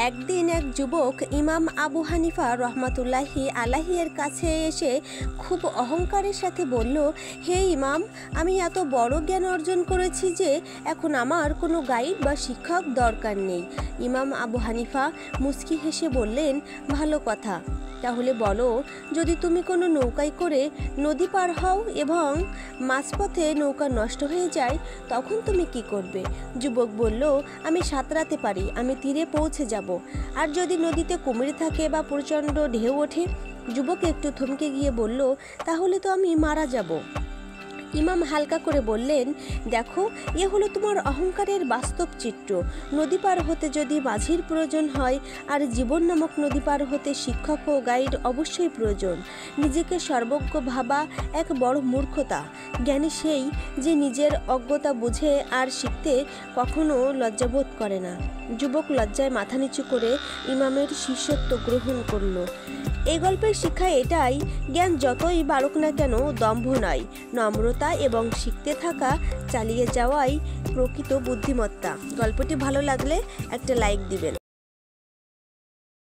একদিন এক যুবক ইমাম আবু হানিফা রহমাতুল্লাহি আলাইহির কাছে এসে খুব অহংকারের সাথে বলল, হে ইমাম, আমি এত বড় জ্ঞান অর্জন করেছি যে এখন আমার কোনো গাইড বা শিক্ষক দরকার নেই। ইমাম আবু হানিফা মুচকি হেসে বললেন, ভালো কথা, তাহলে বলো, যদি তুমি কোনো নৌকায় করে নদী পার হও এবং মাঝপথে নৌকা নষ্ট হয়ে যায়, তখন তুমি কি করবে? যুবক বলল, আমি সাঁতরাতে পারি, আমি তীরে পৌঁছে যাব। আর যদি নদীতে কুমির থাকে বা প্রচণ্ড ঢেউ ওঠে? যুবক একটু থমকে গিয়ে বলল, তাহলে তো আমি মারা যাব। ইমাম হালকা করে বললেন, দেখো, এ হলো তোমার অহংকারের বাস্তব চিত্র। নদী পার হতে যদি মাঝির প্রয়োজন হয়, আর জীবন নামক নদী পার হতে শিক্ষক ও গাইড অবশ্যই প্রয়োজন। নিজেকে সর্বজ্ঞ ভাবা এক বড় মূর্খতা। জ্ঞানী সেই যে নিজের অজ্ঞতা বুঝে আর শিখতে কখনো লজ্জাবোধ করে না। যুবক লজ্জায় মাথা নিচু করে ইমামের শিষ্যত্ব গ্রহণ করল। এই গল্পের শিক্ষা এটাই, জ্ঞান যতই বাড়ুক না কেন, দম্ভ নয়, নম্রতা এবং শিখতে থাকা, চালিয়ে যাওয়াই প্রকৃত বুদ্ধিমত্তা। গল্পটি ভালো লাগলে একটা লাইক দিবেন।